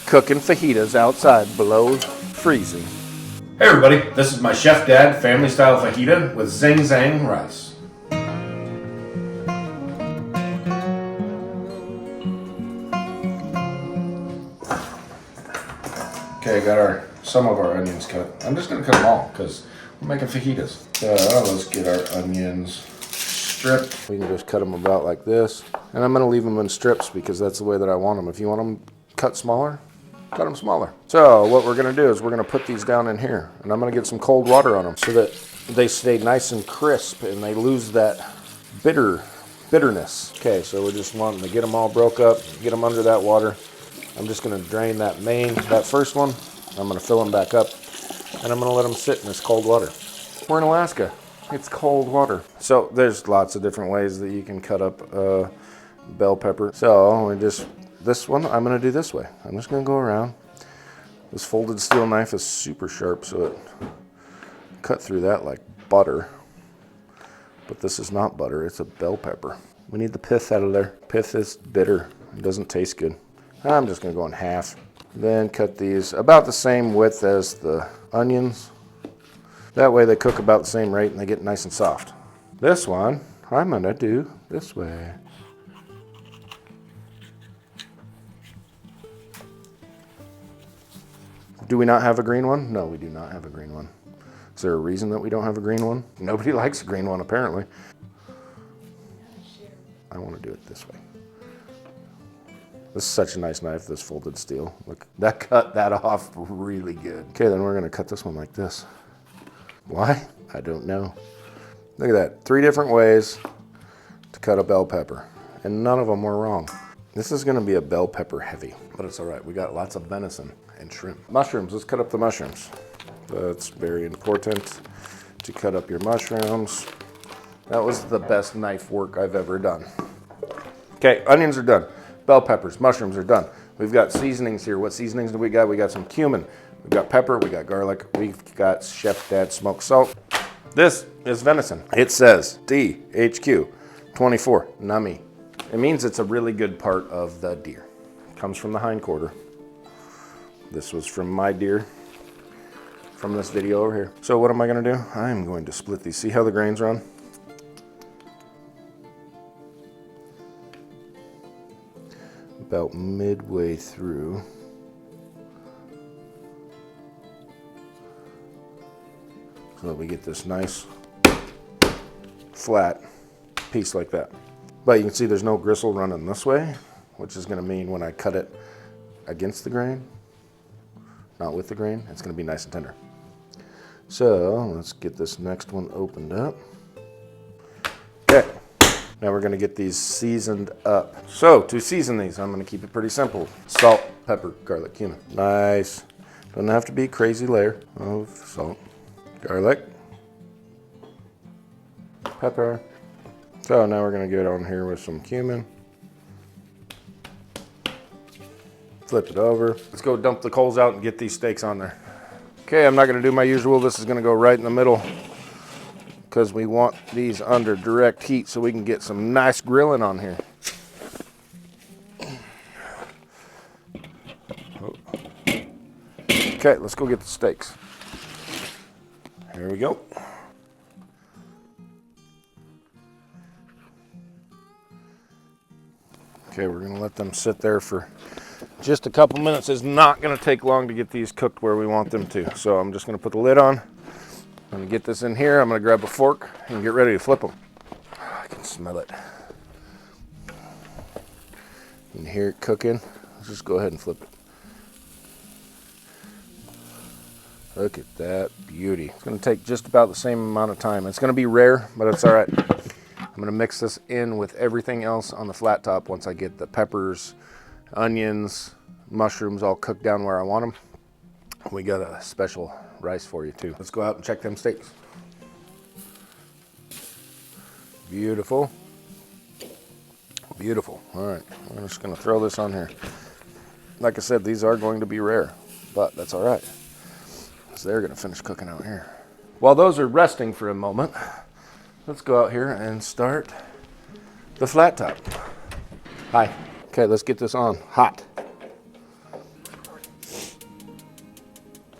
cooking fajitas outside below freezing. Hey everybody, this is my Chef Dad family style fajita with ZingZang rice. Okay, got some of our onions cut. I'm just gonna cut them all because we're making fajitas. Let's get our onions stripped. We can just cut them about like this. And I'm gonna leave them in strips because that's the way that I want them. If you want them cut smaller, cut them smaller. So what we're gonna do is we're gonna put these down in here and I'm gonna get some cold water on them so that they stay nice and crisp and they lose that bitterness. Okay, so we're just wanting to get them all broke up, get them under that water. I'm just gonna drain that first one. I'm gonna fill them back up and I'm gonna let them sit in this cold water. We're in Alaska, it's cold water. So there's lots of different ways that you can cut up bell pepper. So this one I'm gonna do this way. I'm just gonna go around. This folded steel knife is super sharp, so it cut through that like butter. But this is not butter, it's a bell pepper. We need the pith out of there. Pith is bitter, it doesn't taste good. I'm just gonna go in half. Then cut these about the same width as the onions. That way they cook about the same rate and they get nice and soft. This one, I'm gonna do this way. Do we not have a green one? No, we do not have a green one. Is there a reason that we don't have a green one? Nobody likes a green one, apparently. I want to do it this way. This is such a nice knife, this folded steel. Look, that cut that off really good. Okay, then we're gonna cut this one like this. Why? I don't know. Look at that, 3 different ways to cut a bell pepper, and none of them were wrong. This is gonna be a bell pepper heavy, but it's all right. We got lots of venison and shrimp. Mushrooms, let's cut up the mushrooms. That's very important to cut up your mushrooms. That was the best knife work I've ever done. Okay, onions are done. Bell peppers, mushrooms are done. We've got seasonings here. What seasonings do we got? We got some cumin, we got pepper, we got garlic, we've got Chef Dad smoked salt. This is venison. It says DHQ 24 nummy. It means it's a really good part of the deer. Comes from the hind quarter. This was from my deer from this video over here. So what am I gonna do? I'm going to split these. See how the grains run? About midway through. So that we get this nice flat piece like that. But you can see there's no gristle running this way, which is gonna mean when I cut it against the grain, not with the grain, it's gonna be nice and tender. So let's get this next one opened up. Okay. Now we're gonna get these seasoned up. So to season these, I'm gonna keep it pretty simple. Salt, pepper, garlic, cumin. Nice. Doesn't have to be a crazy layer of salt. Garlic. Pepper. So now we're gonna get on here with some cumin. Flip it over. Let's go dump the coals out and get these steaks on there. Okay, I'm not gonna do my usual. This is gonna go right in the middle, because we want these under direct heat so we can get some nice grilling on here. Okay, let's go get the steaks. Here we go. Okay, we're gonna let them sit there for just a couple minutes. It's not gonna take long to get these cooked where we want them to. So I'm just gonna put the lid on. I'm gonna get this in here. I'm gonna grab a fork and get ready to flip them. I can smell it. You can hear it cooking. Let's just go ahead and flip it. Look at that beauty. It's gonna take just about the same amount of time. It's gonna be rare, but it's all right. I'm gonna mix this in with everything else on the flat top once I get the peppers, onions, mushrooms all cooked down where I want them. We got a special rice for you too. Let's go out and check them steaks. Beautiful. Beautiful. All right, I'm just gonna throw this on here. Like I said, these are going to be rare, but that's all right, because they're gonna finish cooking out here. While those are resting for a moment, let's go out here and start the flat top. Hi. Okay, let's get this on hot.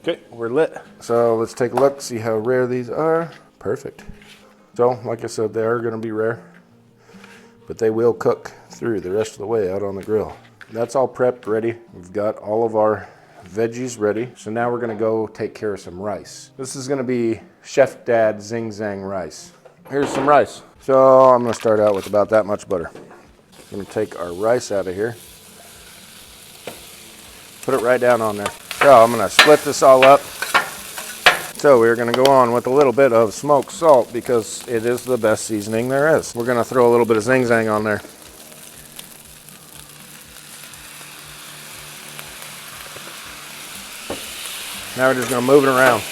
Okay, we're lit. So let's take a look, see how rare these are. Perfect. So, like I said, they are gonna be rare, but they will cook through the rest of the way out on the grill. That's all prepped, ready. We've got all of our veggies ready. So now we're gonna go take care of some rice. This is gonna be Chef Dad ZingZang rice. Here's some rice. So I'm gonna start out with about that much butter. I'm gonna take our rice out of here. Put it right down on there. So I'm gonna split this all up. So we're gonna go on with a little bit of smoked salt because it is the best seasoning there is. We're gonna throw a little bit of ZingZang on there. Now we're just gonna move it around.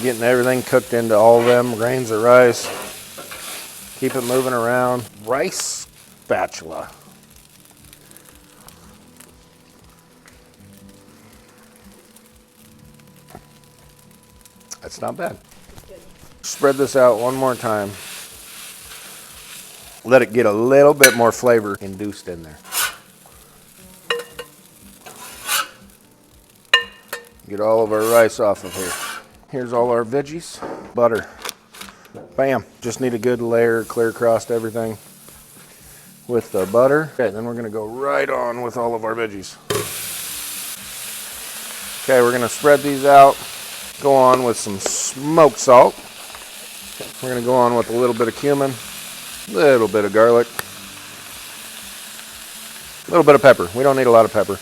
Getting everything cooked into all them grains of rice. Keep it moving around. Rice spatula. That's not bad. Spread this out one more time. Let it get a little bit more flavor induced in there. Get all of our rice off of here. Here's all our veggies. Butter. Bam. Just need a good layer clear across everything with the butter. Okay, then we're gonna go right on with all of our veggies. Okay, we're gonna spread these out. Go on with some smoked salt. We're gonna go on with a little bit of cumin, a little bit of garlic, a little bit of pepper. We don't need a lot of pepper.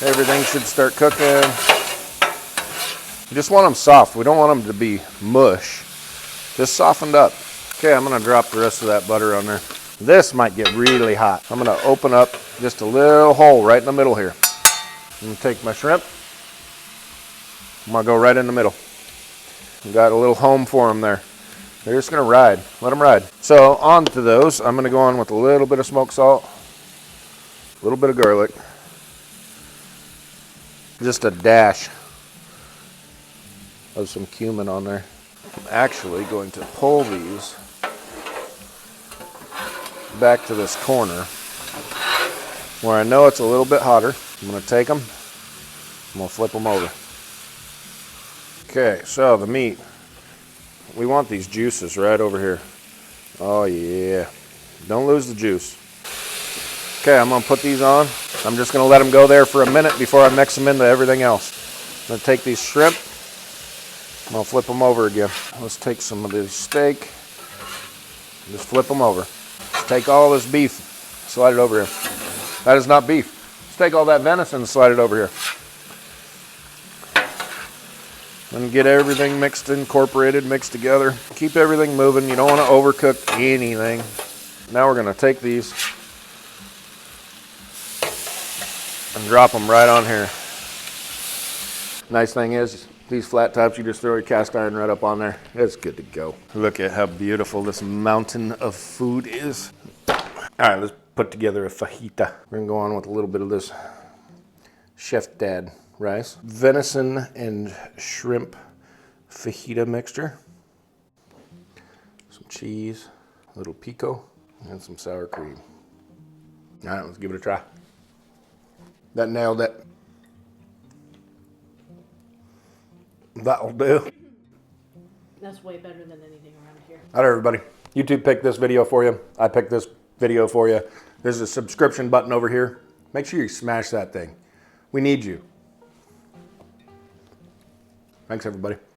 Everything should start cooking. You just want them soft. We don't want them to be mush. Just softened up. Okay, I'm gonna drop the rest of that butter on there. This might get really hot. I'm gonna open up just a little hole right in the middle here. I'm gonna take my shrimp. I'm gonna go right in the middle. We got a little home for them there. They're just gonna ride. Let them ride. So on to those, I'm gonna go on with a little bit of smoked salt, a little bit of garlic, just a dash of some cumin on there. I'm actually going to pull these back to this corner where I know it's a little bit hotter. I'm going to take them, I'm going to flip them over. Okay, so the meat, we want these juices right over here. Oh yeah, don't lose the juice. Okay, I'm going to put these on. I'm just going to let them go there for a minute before I mix them into everything else. I'm going to take these shrimp, I'm going to flip them over again. Let's take some of this steak, just flip them over. Let's take all this beef, slide it over here. That is not beef. Let's take all that venison and slide it over here. And get everything mixed, incorporated, mixed together. Keep everything moving. You don't want to overcook anything. Now we're going to take these and drop them right on here. Nice thing is, these flat tops, you just throw your cast iron right up on there. It's good to go. Look at how beautiful this mountain of food is. All right, let's put together a fajita. We're gonna go on with a little bit of this Chef Dad rice. Venison and shrimp fajita mixture. Some cheese, a little pico, and some sour cream. All right, let's give it a try. That nailed it. That'll do. That's way better than anything around here. All right, everybody. YouTube picked this video for you. I picked this video for you. There's a subscription button over here. Make sure you smash that thing. We need you. Thanks, everybody.